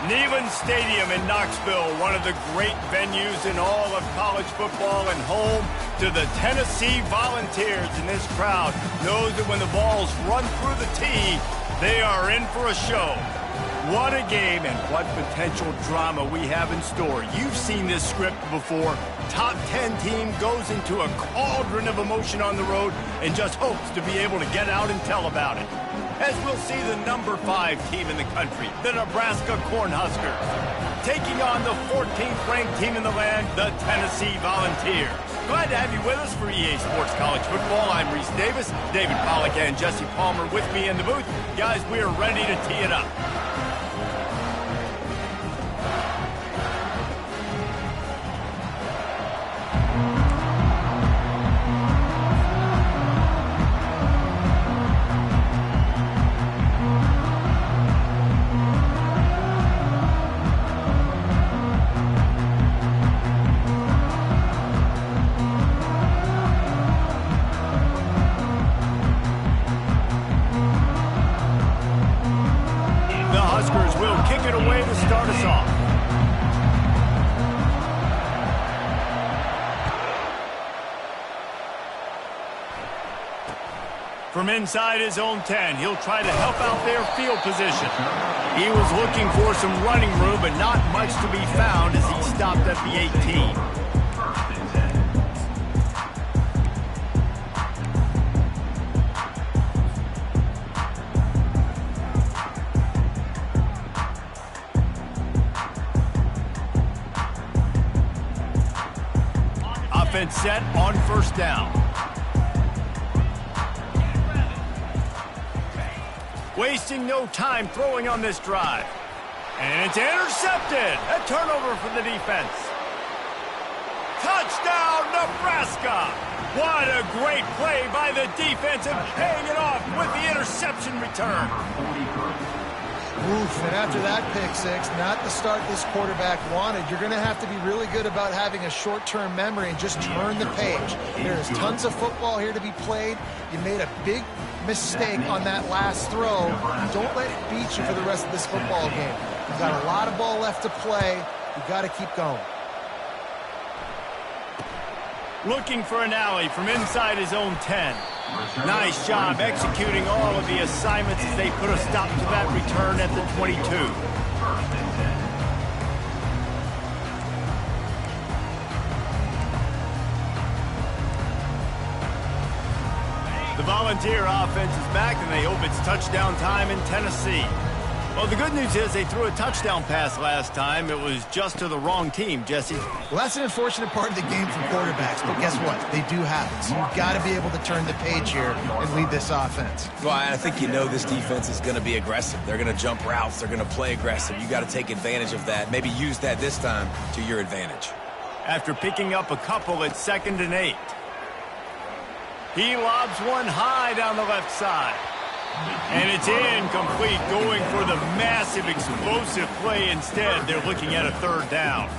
Neyland Stadium in Knoxville, one of the great venues in all of college football and home to the Tennessee Volunteers. And this crowd knows that when the balls run through the tee, they are in for a show. What a game and what potential drama we have in store. You've seen this script before. Top 10 team goes into a cauldron of emotion on the road and just hopes to be able to get out and tell about it. As we'll see the number 5 team in the country, the Nebraska Cornhuskers, taking on the 14th ranked team in the land, the Tennessee Volunteers. Glad to have you with us for EA Sports College Football. I'm Reese Davis, David Pollack and Jesse Palmer with me in the booth. Guys, we are ready to tee it up. From inside his own 10, he'll try to help out their field position. He was looking for some running room, but not much to be found as he stopped at the 18. Offense set on first down. Wasting no time throwing on this drive. And it's intercepted. A turnover for the defense. Touchdown, Nebraska. What a great play by the defense and paying it off with the interception return. Oof, and after that pick six, not the start this quarterback wanted. You're going to have to be really good about having a short-term memory and just turn the page. There is tons of football here to be played. You made a big mistake on that last throw. Don't let it beat you for the rest of this football game. You've got a lot of ball left to play. You've got to keep going. Looking for an alley from inside his own 10. Nice job executing all of the assignments as they put a stop to that return at the 22. The Volunteer offense is back, and they hope it's touchdown time in Tennessee. Well, the good news is they threw a touchdown pass last time. It was just to the wrong team, Jesse. Well, that's an unfortunate part of the game for quarterbacks, but guess what? They do have it. So you've got to be able to turn the page here and lead this offense. Well, I think you know this defense is going to be aggressive. They're going to jump routes. They're going to play aggressive. You got to take advantage of that. Maybe use that this time to your advantage. After picking up a couple at 2nd and 8. He lobs one high down the left side. And it's incomplete, going for the massive explosive play instead. They're looking at a 3rd down.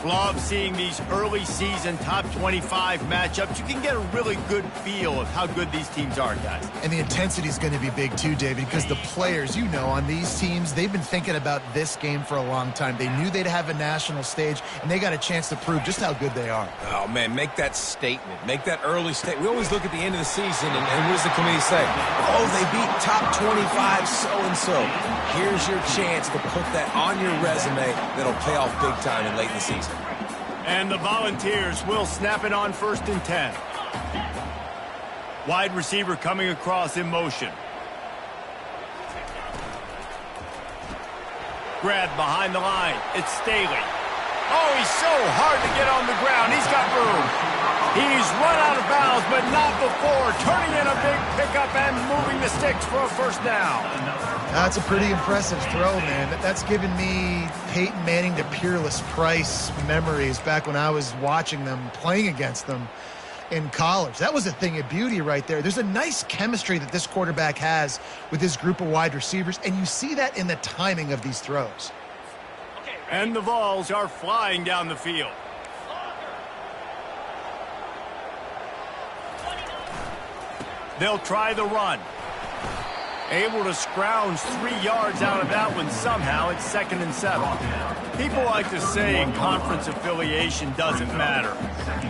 Love seeing these early season top 25 matchups. You can get a really good feel of how good these teams are, guys. And the intensity is going to be big too, David, because the players, you know, on these teams, they've been thinking about this game for a long time. They knew they'd have a national stage, and they got a chance to prove just how good they are. Oh, man, make that statement. Make that early statement. We always look at the end of the season, and what does the committee say? Oh, they beat top 25 so-and-so. Here's your chance to put that on your resume that'll pay off big time in late in the season. And the Volunteers will snap it on 1st and 10. Wide receiver coming across in motion. Grab behind the line. It's Staley. Oh, he's so hard to get on the ground. He's got room. He's run out of bounds, but not before turning in a big pickup and moving the sticks for a 1st down. That's a pretty impressive throw, man. That's given me Peyton Manning to Peerless Price memories back when I was watching them, playing against them in college. That was a thing of beauty right there. There's a nice chemistry that this quarterback has with his group of wide receivers, and you see that in the timing of these throws. And the Vols are flying down the field. They'll try the run. Able to scrounge 3 yards out of that one somehow. It's 2nd and 7. People like to say conference affiliation doesn't matter.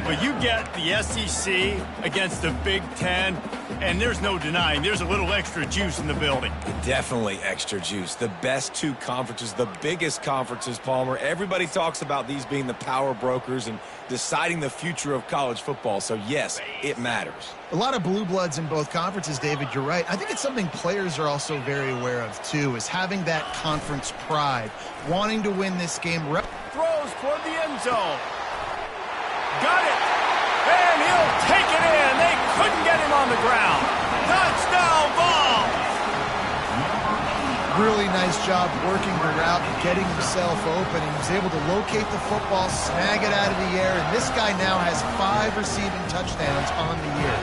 But you get the SEC against the Big Ten, and there's no denying there's a little extra juice in the building. Definitely extra juice. The best 2 conferences, the biggest conferences, Palmer. Everybody talks about these being the power brokers and deciding the future of college football. So, yes, it matters. A lot of blue bloods in both conferences, David. You're right. I think it's something players are also very aware of, too, is having that conference pride, wanting to win this game. Throws toward the end zone. Got it. And he'll take it in. They couldn't get him on the ground. Touchdown ball. Really nice job working the route and getting himself open. He was able to locate the football, snag it out of the air, and this guy now has 5 receiving touchdowns on the year.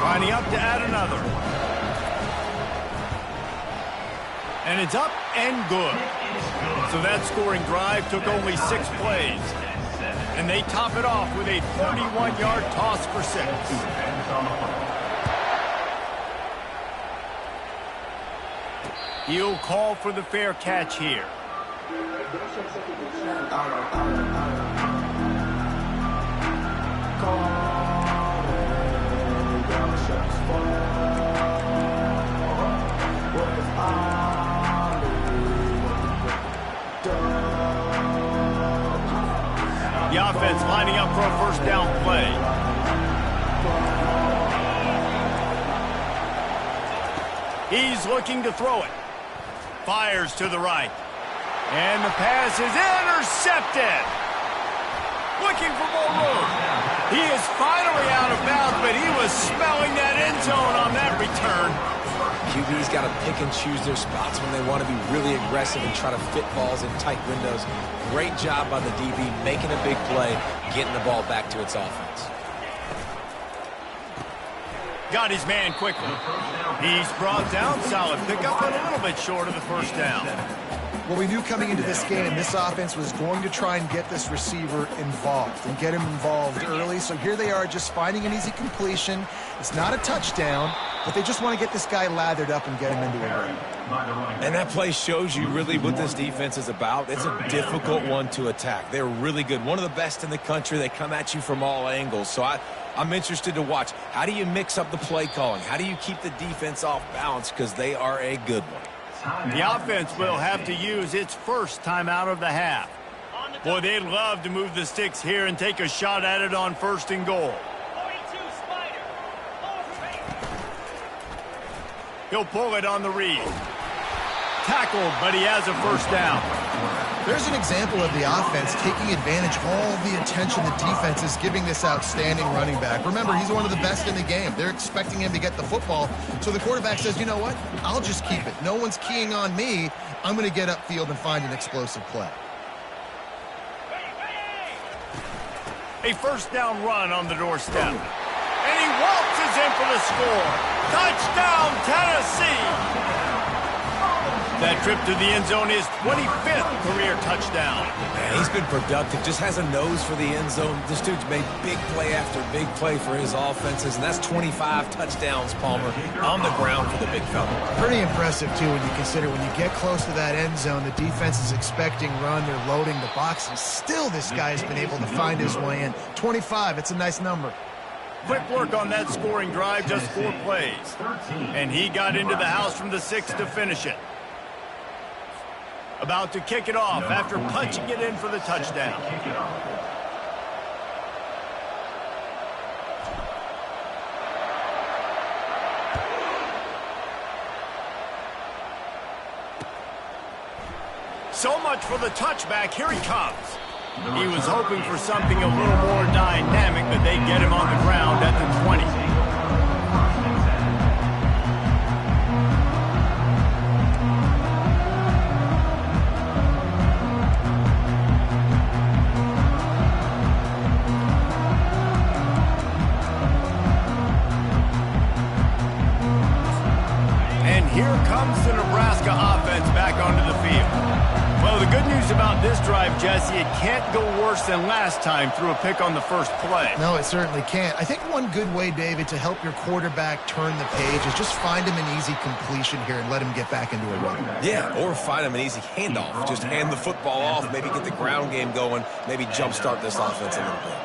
Lining up to add another. And it's up and good. So that scoring drive took only 6 plays. And they top it off with a 31-yard toss for 6. He'll call for the fair catch here. The offense lining up for a first down play. He's looking to throw it. Fires to the right. And the pass is intercepted. Looking for more room. He is finally out of bounds, but he was smelling that end zone on that return. QB's got to pick and choose their spots when they want to be really aggressive and try to fit balls in tight windows. Great job by the DB making a big play, getting the ball back to its offense. Got his man quickly. He's brought down. Solid pickup, but a little bit short of the first down. Well, we knew coming into this game, this offense was going to try and get this receiver involved and get him involved early. So here they are just finding an easy completion. It's not a touchdown, but they just want to get this guy lathered up and get him into a run. And that play shows you really what this defense is about. It's a difficult one to attack. They're really good. One of the best in the country. They come at you from all angles. So I'm interested to watch. How do you mix up the play calling? How do you keep the defense off balance? Because they are a good one. The offense will have to use its first timeout of the half. Boy, they'd love to move the sticks here and take a shot at it on 1st and goal. He'll pull it on the read. Tackled, but he has a first down. There's an example of the offense taking advantage of all the attention the defense is giving this outstanding running back. Remember, he's one of the best in the game. They're expecting him to get the football. So the quarterback says, you know what? I'll just keep it. No one's keying on me. I'm going to get upfield and find an explosive play. A first down run on the doorstep. And he waltzes in for the score. Touchdown, Tennessee! That trip to the end zone is 25th career touchdown. Man, he's been productive, just has a nose for the end zone. This dude's made big play after big play for his offenses, and that's 25 touchdowns, Palmer, on the ground for the big fella. Pretty impressive, too, when you consider when you get close to that end zone, the defense is expecting run, they're loading the box, and still this guy's been able to find his way in. 25, it's a nice number. Quick work on that scoring drive, just 4 plays. And he got into the house from the 6 to finish it. About to kick it off after punching it in for the touchdown. So much for the touchback. Here he comes. He was hoping for something a little more dynamic, but they get him on the ground at the 20. And here comes the Nebraska offense back onto the field. Well, the good news about this drive, Jesse, it can't go worse than last time through a pick on the first play. No, it certainly can't. I think one good way, David, to help your quarterback turn the page is just find him an easy completion here and let him get back into a run. Yeah, or find him an easy handoff. Just hand the football off, maybe get the ground game going, maybe jumpstart this offense a little bit.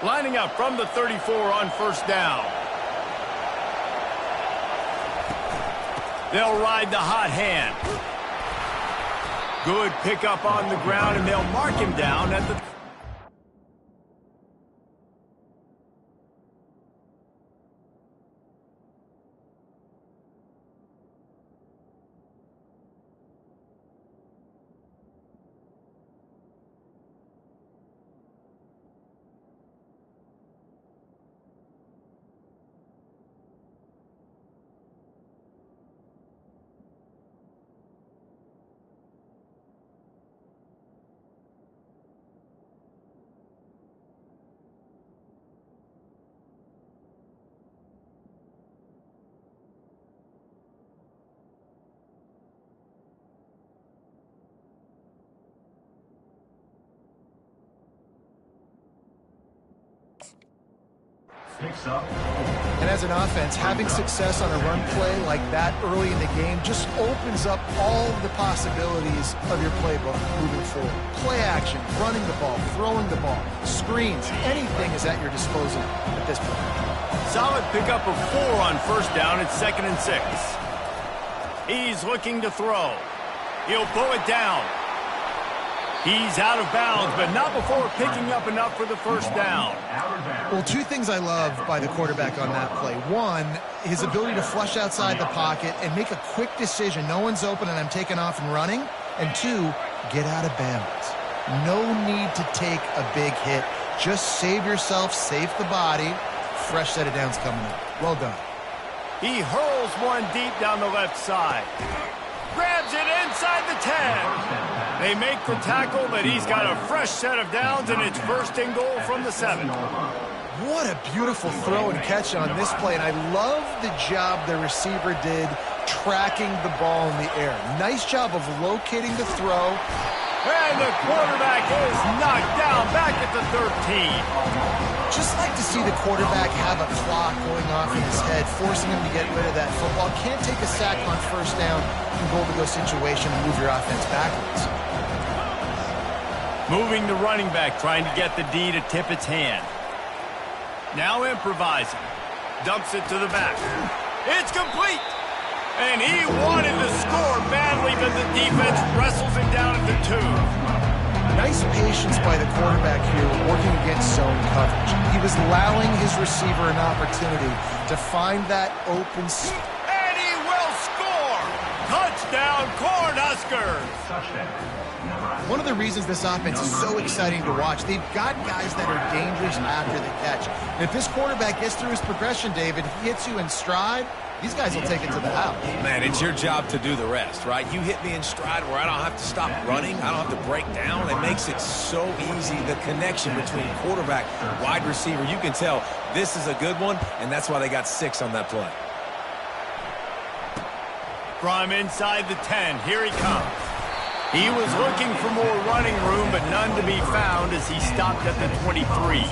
Lining up from the 34 on first down. They'll ride the hot hand. Good pickup on the ground, and they'll mark him down at the... And as an offense, having success on a run play like that early in the game just opens up all the possibilities of your playbook moving forward. Play action, running the ball, throwing the ball, screens, anything is at your disposal at this point. Solid pickup of 4 on first down. It's 2nd and 6. He's looking to throw. He'll pull it down. He's out of bounds, but not before picking up enough for the first down. Well, 2 things I love by the quarterback on that play. 1, his ability to flush outside the pocket and make a quick decision. No one's open and I'm taking off and running. And 2, get out of bounds. No need to take a big hit. Just save yourself, save the body. Fresh set of downs coming up. Well done. He hurls one deep down the left side. Grabs it inside the 10. They make the tackle, but he's got a fresh set of downs, and it's 1st and goal from the 7. What a beautiful throw and catch on this play, and I love the job the receiver did tracking the ball in the air. Nice job of locating the throw. And the quarterback is knocked down back at the 13. Just like to see the quarterback have a clock going off in his head, forcing him to get rid of that football. Can't take a sack on first down in goal-to-go situation and move your offense backwards. Moving the running back, trying to get the D to tip its hand. Now improvising. Dumps it to the back. It's complete. And he wanted to score badly, but the defense wrestles him down at the 2. Nice patience by the quarterback here working against zone coverage. He was allowing his receiver an opportunity to find that open space. And he will score! Touchdown, Cornhuskers! One of the reasons this offense is so exciting to watch, they've got guys that are dangerous after the catch. And if this quarterback gets through his progression, David, he hits you in stride, these guys will take it to the house. Man, it's your job to do the rest, right? You hit me in stride where I don't have to stop running. I don't have to break down. It makes it so easy. The connection between quarterback, wide receiver, you can tell this is a good one, and that's why they got 6 on that play. From inside the 10, here he comes. He was looking for more running room, but none to be found as he stopped at the 23.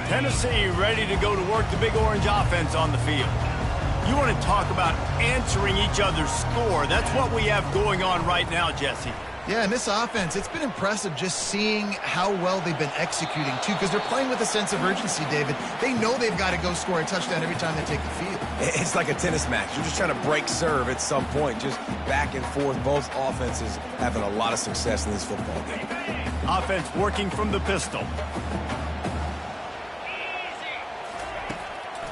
Tennessee ready to go to work the Big Orange offense on the field. You want to talk about answering each other's score. That's what we have going on right now, Jesse. Yeah, and this offense, it's been impressive just seeing how well they've been executing, too, because they're playing with a sense of urgency, David. They know they've got to go score a touchdown every time they take the field. It's like a tennis match. You're just trying to break serve at some point, just back and forth. Both offenses having a lot of success in this football game. Offense working from the pistol.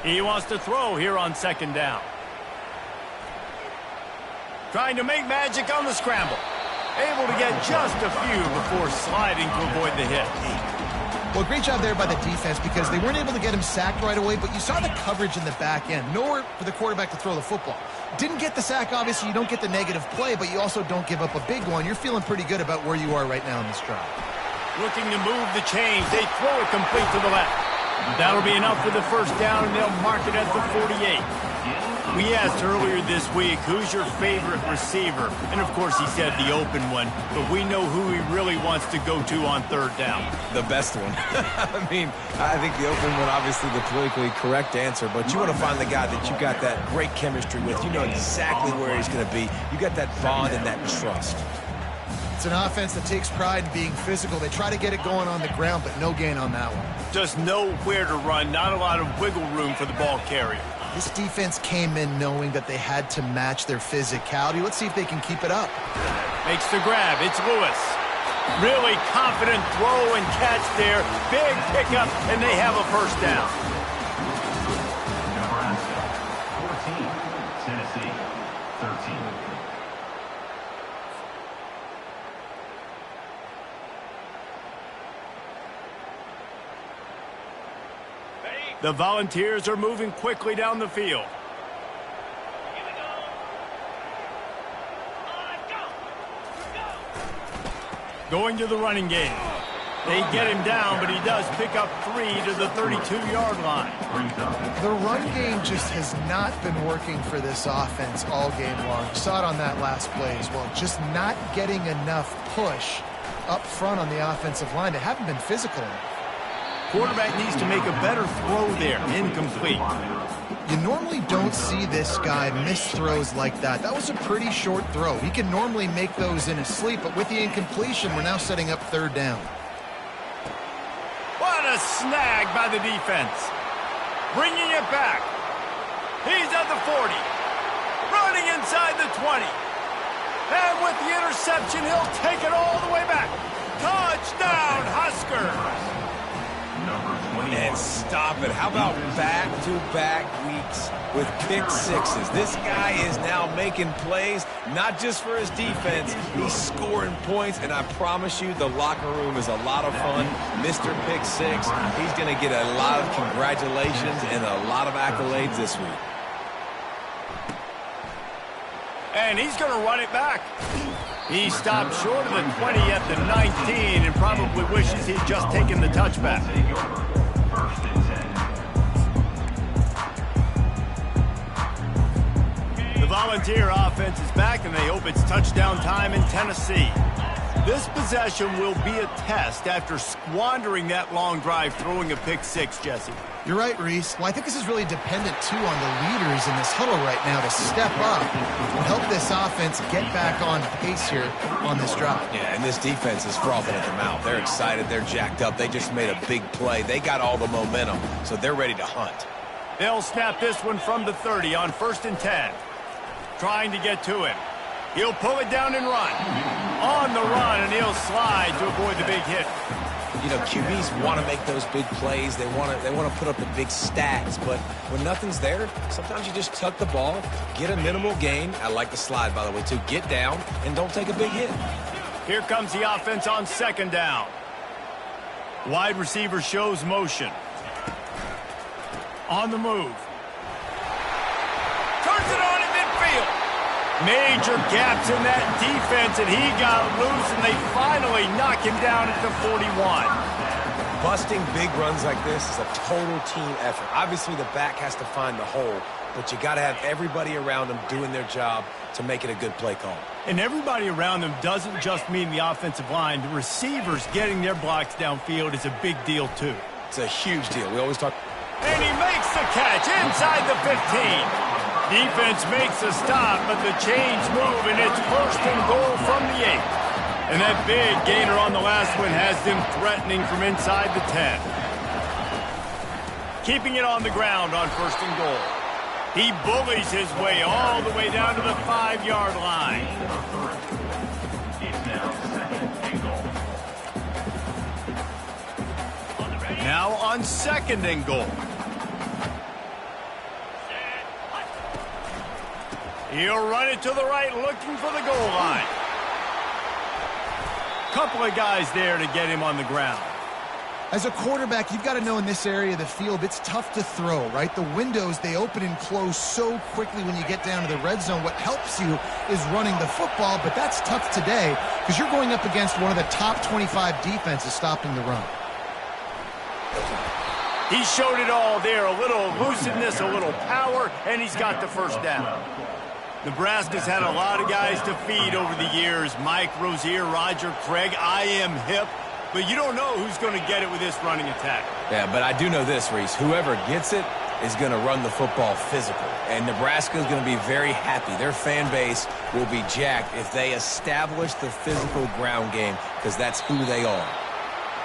He wants to throw here on 2nd down. Trying to make magic on the scramble. Able to get just a few before sliding to avoid the hit. Well, great job there by the defense because they weren't able to get him sacked right away, but you saw the coverage in the back end. Nowhere for the quarterback to throw the football. Didn't get the sack, obviously. You don't get the negative play, but you also don't give up a big one. You're feeling pretty good about where you are right now in this drive. Looking to move the chains. They throw it complete to the left. That'll be enough for the first down, and they'll mark it at the 48. We asked earlier this week, who's your favorite receiver? And, of course, he said the open one, but we know who he really wants to go to on third down. The best one. I mean, I think the open one, obviously the politically correct answer, but you want to find the guy that you got that great chemistry with. You know exactly where he's going to be. You got that bond and that trust. It's an offense that takes pride in being physical. They try to get it going on the ground, but no gain on that one. Just nowhere to run, not a lot of wiggle room for the ball carrier. This defense came in knowing that they had to match their physicality. Let's see if they can keep it up. Makes the grab. It's Lewis. Really confident throw and catch there. Big pickup, and they have a first down. Nebraska, 14. Tennessee, 13. The Volunteers are moving quickly down the field. Going to the running game. They get him down, but he does pick up 3 to the 32-yard line. The run game just has not been working for this offense all game long. You saw it on that last play as well. Just not getting enough push up front on the offensive line. They haven't been physical enough. Quarterback needs to make a better throw there. Incomplete. You normally don't see this guy miss throws like that. That was a pretty short throw. He can normally make those in his sleep, but with the incompletion, we're now setting up third down. What a snag by the defense. Bringing it back. He's at the 40. Running inside the 20. And with the interception, he'll take it all the way back. Touchdown, Huskers. And stop it. How about back-to-back weeks with pick sixes? This guy is now making plays, not just for his defense. He's scoring points, and I promise you the locker room is a lot of fun. Mr. Pick Six, he's going to get a lot of congratulations and a lot of accolades this week. And he's going to run it back. He stopped short of the 20 at the 19 and probably wishes he'd just taken the touchback. The Volunteer offense is back, and they hope it's touchdown time in Tennessee. This possession will be a test after squandering that long drive throwing a pick six, Jesse. You're right, Reese. Well, I think this is really dependent, too, on the leaders in this huddle right now to step up and help this offense get back on pace here on this drive. Yeah, and this defense is frothing at the mouth. They're excited. They're jacked up. They just made a big play. They got all the momentum, so they're ready to hunt. They'll snap this one from the 30 on 1st and 10. Trying to get to him. He'll pull it down and run. On the run, and he'll slide to avoid the big hit. You know, QBs want to make those big plays. They want to put up the big stats. But when nothing's there, sometimes you just tuck the ball, get a minimal gain. I like the slide, by the way, too. Get down and don't take a big hit. Here comes the offense on 2nd down. Wide receiver shows motion. On the move. Turns it on in midfield. Major gaps in that defense, and he got loose, and they finally knock him down at the 41. Busting big runs like this is a total team effort. Obviously, the back has to find the hole, but you got to have everybody around them doing their job to make it a good play call. And everybody around them doesn't just mean the offensive line. The receivers getting their blocks downfield is a big deal, too. It's a huge deal. We always talk. And he makes the catch inside the 15. Defense makes a stop, but the chains move, and it's 1st and goal from the 8. And that big gainer on the last one has them threatening from inside the 10. Keeping it on the ground on 1st and goal. He bullies his way all the way down to the 5-yard line. Now on 2nd and goal. He'll run it to the right, looking for the goal line. Couple of guys there to get him on the ground. As a quarterback, you've got to know in this area of the field, it's tough to throw, right? The windows, they open and close so quickly when you get down to the red zone. What helps you is running the football, but that's tough today because you're going up against one of the top 25 defenses stopping the run. He showed it all there, a little elusiveness, a little power, and he's got the first down. Nebraska's had a lot of guys to feed over the years. Mike Rozier, Roger Craig, I am hip. But you don't know who's going to get it with this running attack. Yeah, but I do know this, Reese. Whoever gets it is going to run the football physical. And Nebraska is going to be very happy. Their fan base will be jacked if they establish the physical ground game because that's who they are.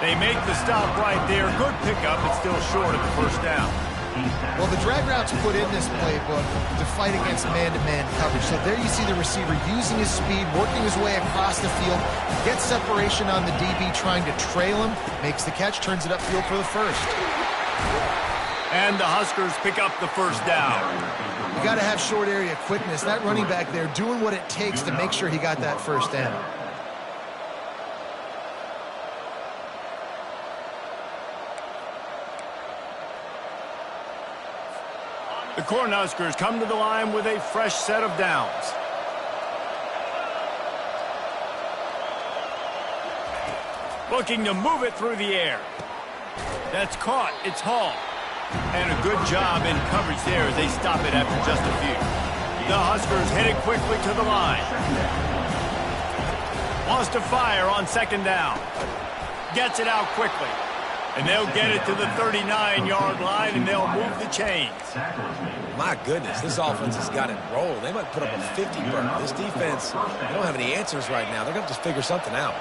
They make the stop right there. Good pickup, but still short of the first down. Well, the drag route's put in this playbook to fight against man-to-man coverage. So there you see the receiver using his speed, working his way across the field, gets separation on the DB, trying to trail him, makes the catch, turns it upfield for the first. And the Huskers pick up the first down. You got to have short area quickness. That running back there doing what it takes to make sure he got that first down. The Cornhuskers come to the line with a fresh set of downs. Looking to move it through the air. That's caught. It's Hall. And a good job in coverage there as they stop it after just a few. The Huskers headed quickly to the line. Wants to fire on second down. Gets it out quickly. And they'll get it to the 39-yard line, and they'll move the chains. My goodness, this offense has got it rolled. They might put up a 50 burn. This defense, they don't have any answers right now. They're going to just figure something out.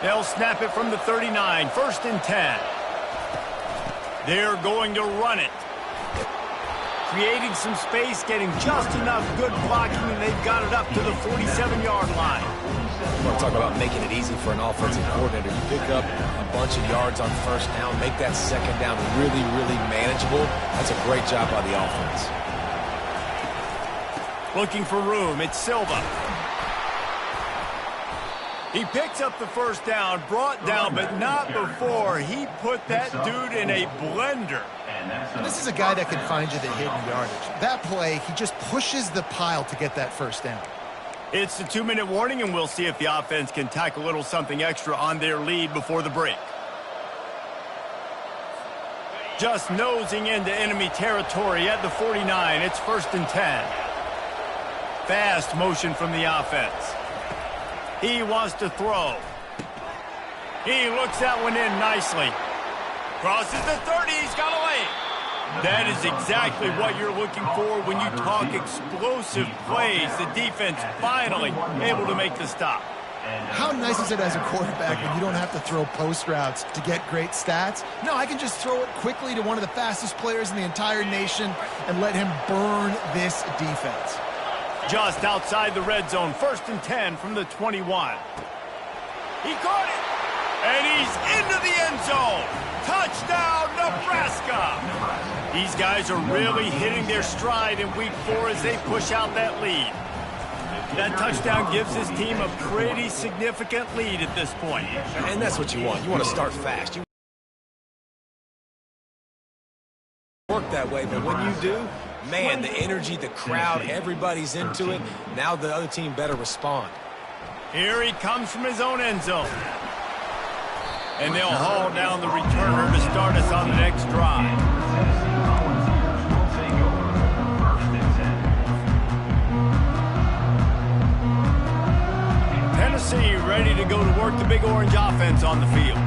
They'll snap it from the 39, first and 10. They're going to run it. Creating some space, getting just enough good blocking, and they've got it up to the 47-yard line. You want to talk about making it easy for an offensive coordinator. You pick up a bunch of yards on first down, make that second down really, really manageable. That's a great job by the offense. Looking for room, it's Silva. He picks up the first down, brought down, but not before he put that dude in a blender. And this is a guy that can find you the hidden yardage. That play, he just pushes the pile to get that first down. It's the 2-minute warning, and we'll see if the offense can tack a little something extra on their lead before the break. Just nosing into enemy territory at the 49. It's first and 10. Fast motion from the offense. He wants to throw. He looks that one in nicely. Crosses the 30. He's got a lane. That is exactly what you're looking for when you talk explosive plays. The defense finally able to make the stop. How nice is it as a quarterback when you don't have to throw post routes to get great stats? No, I can just throw it quickly to one of the fastest players in the entire nation and let him burn this defense. Just outside the red zone, first and 10 from the 21. He caught it, and he's into the end zone. Touchdown, Nebraska! These guys are really hitting their stride in week 4 as they push out that lead. That touchdown gives his team a pretty significant lead at this point. And that's what you want. You want to start fast. You work that way, but when you do, man, the energy, the crowd, everybody's into it. Now the other team better respond. Here he comes from his own end zone. And they'll haul down the returner to start us on the next drive. Tennessee ready to go to work the Big Orange offense on the field.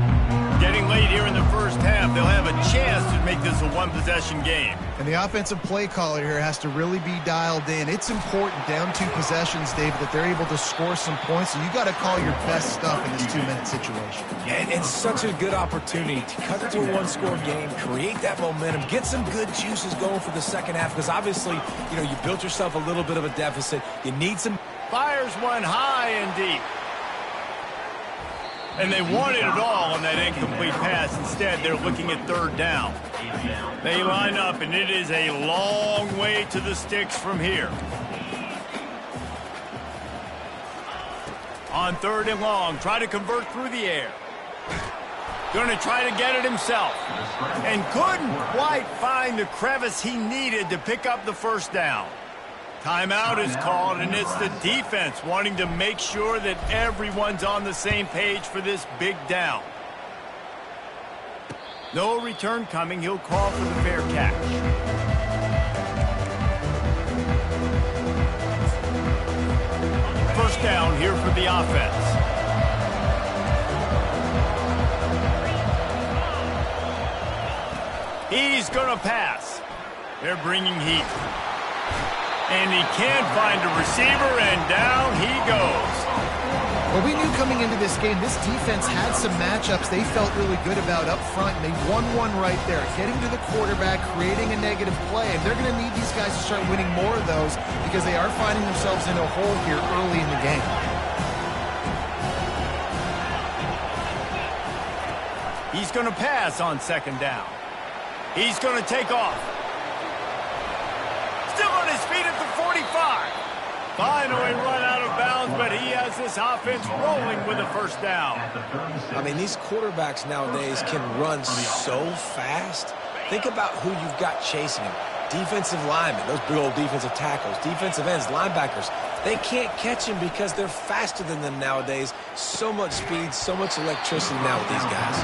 Getting late here in the first half, they'll have a chance to make this a one-possession game. And the offensive play caller here has to really be dialed in. It's important down 2 possessions, David, that they're able to score some points. So you got to call your best stuff in this 2-minute situation. And it's such a good opportunity to cut it to a one-score game, create that momentum, get some good juices going for the second half. Because obviously, you know, you built yourself a little bit of a deficit. You need some. Fires one high and deep. And they wanted it all on that incomplete pass. Instead, they're looking at third down. They line up, and it is a long way to the sticks from here. On third and long, try to convert through the air. Going to try to get it himself. And couldn't quite find the crevice he needed to pick up the first down. Timeout is called, and it's the defense wanting to make sure that everyone's on the same page for this big down. No return coming. He'll call for the fair catch. First down here for the offense. He's going to pass. They're bringing heat. And he can't find a receiver, and down he goes. Well, we knew coming into this game, this defense had some matchups they felt really good about up front, and they won one right there, getting to the quarterback, creating a negative play. And they're going to need these guys to start winning more of those because they are finding themselves in a hole here early in the game. He's going to pass on second down. He's going to take off. Still on his feet at the 45. Finally run out of bounds, but he has this offense rolling with a first down. I mean, these quarterbacks nowadays can run so fast. Think about who you've got chasing him. Defensive linemen, those big old defensive tackles, defensive ends, linebackers. They can't catch him because they're faster than them nowadays. So much speed, so much electricity now with these guys.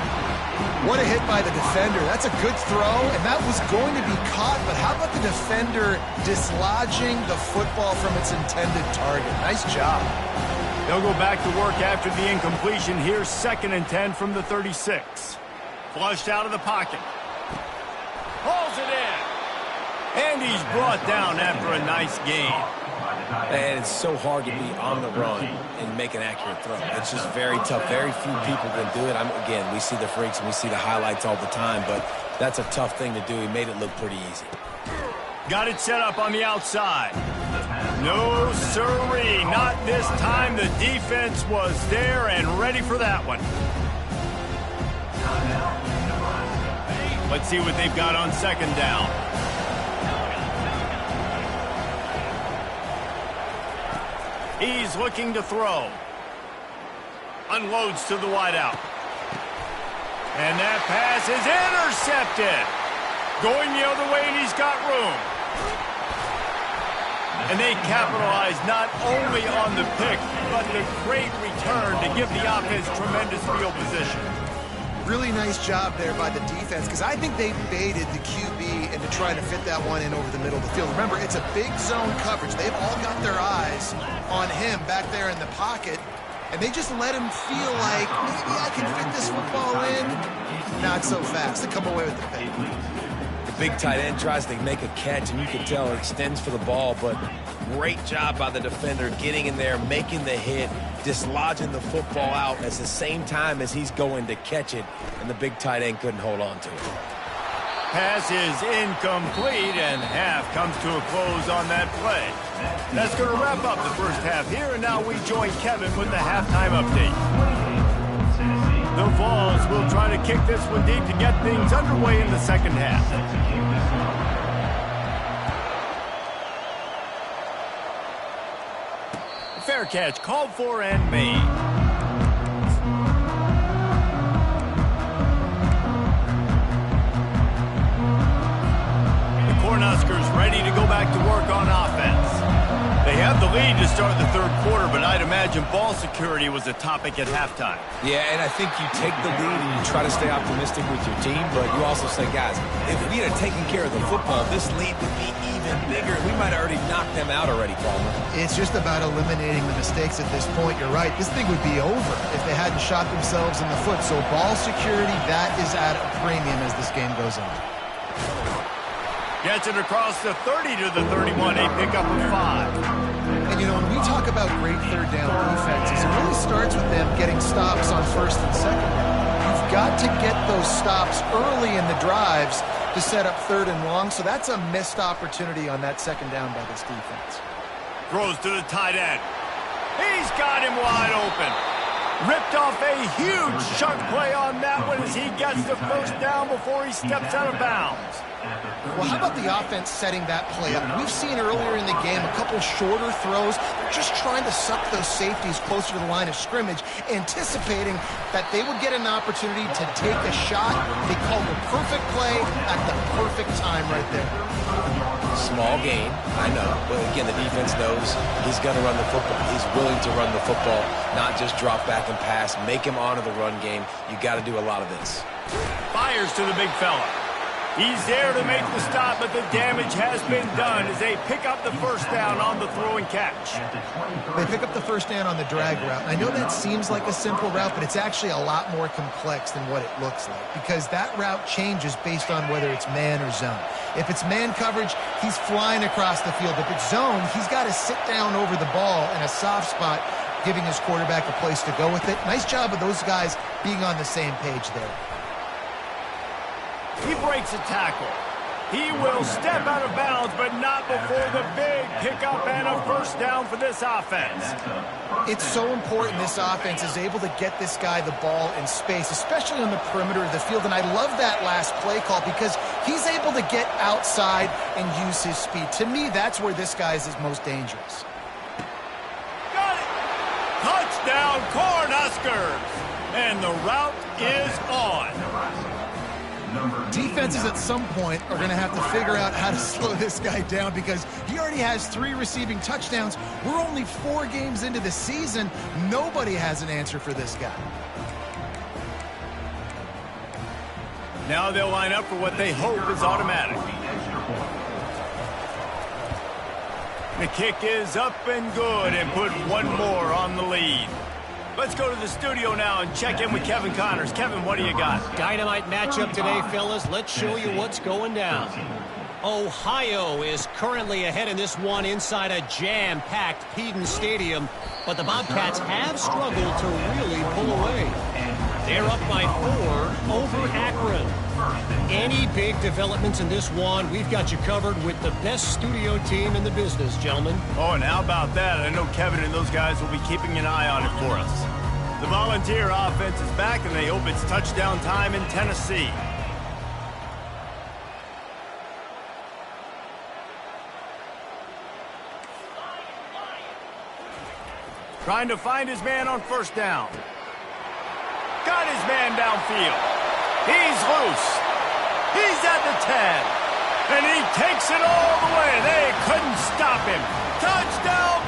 What a hit by the defender. That's a good throw, and that was going to be caught, but how about the defender dislodging the football from its intended target? Nice job. They'll go back to work after the incompletion. Here's 2nd and 10 from the 36. Flushed out of the pocket. Hauls it in. And he's brought down after a nice gain. And it's so hard to be on the run and make an accurate throw. It's just very tough. Very few people can do it. Again, we see the freaks and we see the highlights all the time, but that's a tough thing to do. He made it look pretty easy. Got it set up on the outside. No sirree, not this time. The defense was there and ready for that one. Let's see what they've got on second down. He's looking to throw. Unloads to the wideout. And that pass is intercepted. Going the other way, and he's got room. And they capitalize not only on the pick, but the great return to give the offense tremendous field position. Really nice job there by the defense, because I think they baited the QB into trying to fit that one in over the middle of the field. Remember, it's a big zone coverage. They've all got their eyes on him back there in the pocket, and they just let him feel like, maybe I can fit this football in. Not so fast. They come away with the pick. The big tight end tries to make a catch, and you can tell it extends for the ball, but great job by the defender getting in there, making the hit, dislodging the football out at the same time as he's going to catch it, and the big tight end couldn't hold on to it. Pass is incomplete, and half comes to a close on that play. That's going to wrap up the first half here, and now we join Kevin with the halftime update. The Vols will try to kick this one deep to get things underway in the second half. Fair catch called for and made. The Cornhuskers ready to go back to work on offense. They have the lead to start the third quarter, but I'd imagine ball security was a topic at halftime. Yeah, and I think you take the lead and you try to stay optimistic with your team, but you also say, guys, if we had taken care of the football, this lead would be even bigger. We might have already knocked them out already, Palmer. It's just about eliminating the mistakes at this point. You're right. This thing would be over if they hadn't shot themselves in the foot. So ball security, that is at a premium as this game goes on. Gets it across the 30 to the 31, a pickup of 5. And, you know, when we talk about great third down defenses, it really starts with them getting stops on first and second down. You've got to get those stops early in the drives to set up third and long, so that's a missed opportunity on that second down by this defense. Throws to the tight end. He's got him wide open. Ripped off a huge chunk play on that one as he gets the first down before he steps out of bounds. Well, how about the offense setting that play up? We've seen earlier in the game a couple shorter throws. They're just trying to suck those safeties closer to the line of scrimmage, anticipating that they would get an opportunity to take a shot. They called the perfect play at the perfect time right there. Small gain, I know. But again, the defense knows he's going to run the football. He's willing to run the football, not just drop back and pass. Make him honor the run game. You got to do a lot of this. Fires to the big fella. He's there to make the stop, but the damage has been done as they pick up the first down on the throw and catch. They pick up the first down on the drag route. I know that seems like a simple route, but it's actually a lot more complex than what it looks like because that route changes based on whether it's man or zone. If it's man coverage, he's flying across the field. If it's zone, he's got to sit down over the ball in a soft spot, giving his quarterback a place to go with it. Nice job of those guys being on the same page there. He breaks a tackle. He will step out of bounds, but not before the big pickup and a first down for this offense. It's so important this offense is able to get this guy the ball in space, especially on the perimeter of the field. And I love that last play call because he's able to get outside and use his speed. To me, that's where this guy is most dangerous. Got it! Touchdown, Cornhuskers! And the route is on. Defenses at some point are going to have to figure out how to slow this guy down because he already has 3 receiving touchdowns. We're only 4 games into the season. Nobody has an answer for this guy. Now they'll line up for what they hope is automatic. The kick is up and good and put one more on the lead. Let's go to the studio now and check in with Kevin Connors. Kevin, what do you got? Dynamite matchup today, fellas. Let's show you what's going down. Ohio is currently ahead in this one inside a jam-packed Peden Stadium, but the Bobcats have struggled to really pull away. They're up by 4 over Akron. Any big developments in this one, we've got you covered with the best studio team in the business, gentlemen. Oh, and how about that? I know Kevin and those guys will be keeping an eye on it for us. The Volunteer offense is back, and they hope it's touchdown time in Tennessee. Trying to find his man on first down. Got his man downfield. He's loose. He's at the 10. And he takes it all the way. They couldn't stop him. Touchdown,